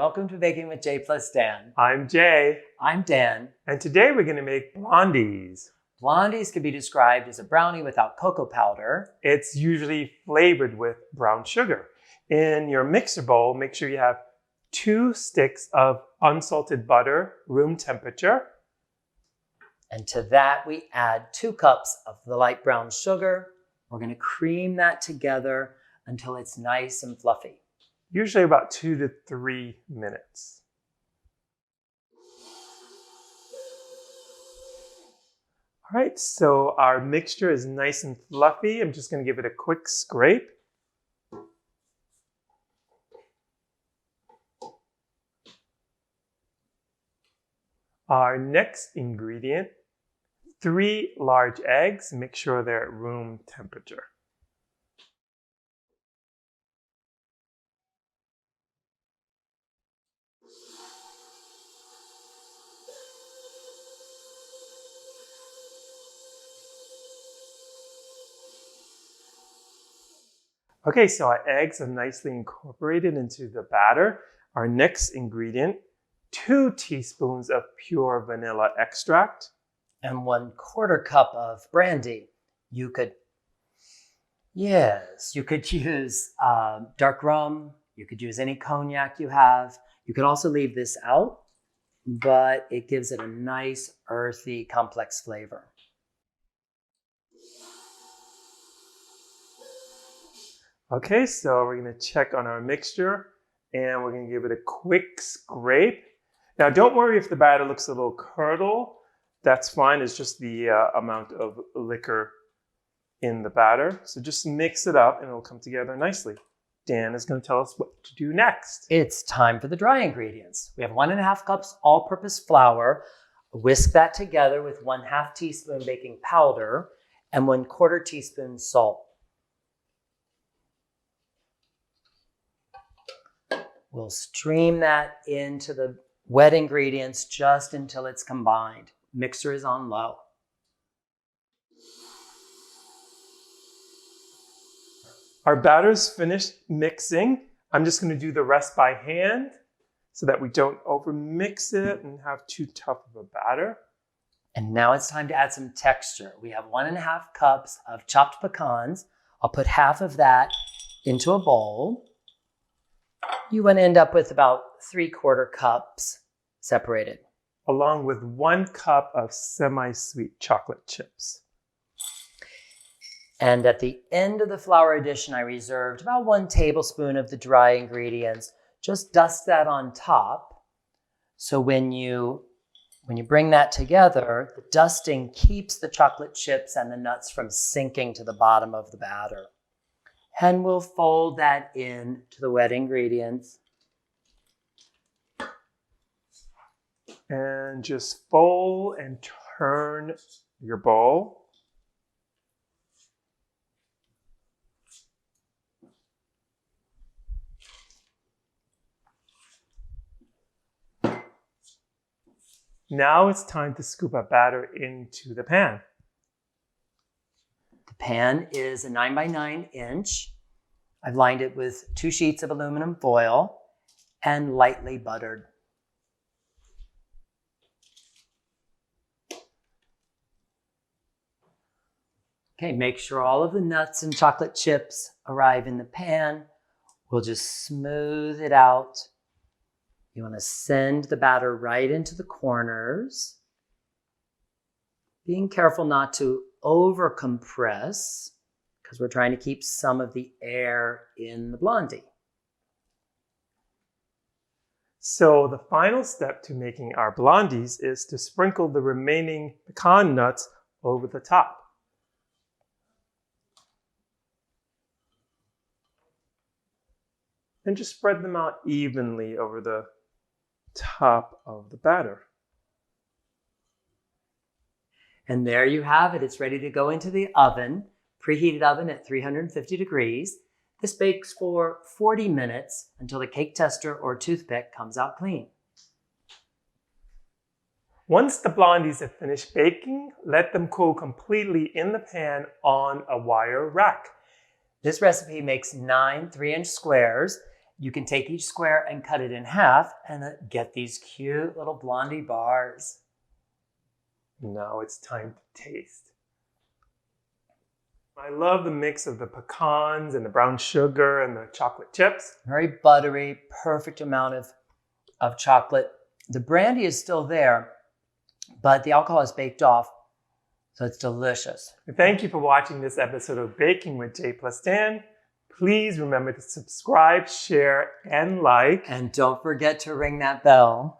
welcome to Baking with Jay plus Dan. I'm Jay. I'm Dan. And today we're going to make blondies. Blondies can be described as a brownie without cocoa powder. It's usually flavored with brown sugar. In your mixer bowl, make sure you have 2 sticks of unsalted butter, room temperature. And to that, we add 2 cups of the light brown sugar. We're going to cream that together until it's nice and fluffy. Usually about 2 to 3 minutes. All right, so our mixture is nice and fluffy. I'm just going to give it a quick scrape. Our next ingredient, 3 large eggs. Make sure they're at room temperature. Okay, so our eggs are nicely incorporated into the batter. Our next ingredient, 2 teaspoons of pure vanilla extract. And 1/4 cup of brandy. You could use dark rum. You could use any cognac you have. You could also leave this out, but it gives it a nice, earthy, complex flavor. Okay, so we're going to check on our mixture and we're going to give it a quick scrape. Now, don't worry if the batter looks a little curdle. That's fine. It's just the amount of liquor in the batter. So just mix it up and it'll come together nicely. Dan is going to tell us what to do next. It's time for the dry ingredients. We have 1½ cups all-purpose flour. Whisk that together with 1/2 teaspoon baking powder and 1/4 teaspoon salt. We'll stream that into the wet ingredients just until it's combined. Mixer is on low. Our batter's finished mixing. I'm just going to do the rest by hand so that we don't overmix it and have too tough of a batter. And now it's time to add some texture. We have 1½ cups of chopped pecans. I'll put half of that into a bowl. You want to end up with about 3/4 cups separated. Along with 1 cup of semisweet chocolate chips. And at the end of the flour addition, I reserved about 1 tablespoon of the dry ingredients. Just dust that on top. So when you bring that together, the dusting keeps the chocolate chips and the nuts from sinking to the bottom of the batter. And we'll fold that in to the wet ingredients. And just fold and turn your bowl. Now it's time to scoop our batter into the pan. The pan is a 9 by 9 inch. I've lined it with 2 sheets of aluminum foil and lightly buttered. Okay, make sure all of the nuts and chocolate chips arrive in the pan. We'll just smooth it out. You want to send the batter right into the corners. Being careful not to over compress because we're trying to keep some of the air in the blondie. So the final step to making our blondies is to sprinkle the remaining pecan nuts over the top. And just spread them out evenly over the top of the batter. And there you have it. It's ready to go into the oven, preheated oven at 350 degrees. This bakes for 40 minutes until the cake tester or toothpick comes out clean. Once the blondies have finished baking, let them cool completely in the pan on a wire rack. This recipe makes 9 3-inch squares, you can take each square and cut it in half and get these cute little Blondie bars. Now it's time to taste. I love the mix of the pecans and the brown sugar and the chocolate chips. Very buttery, perfect amount of chocolate. The brandy is still there, but the alcohol is baked off, so it's delicious. Thank you for watching this episode of Baking with J plus Dan. Please remember to subscribe, share, and like. And don't forget to ring that bell.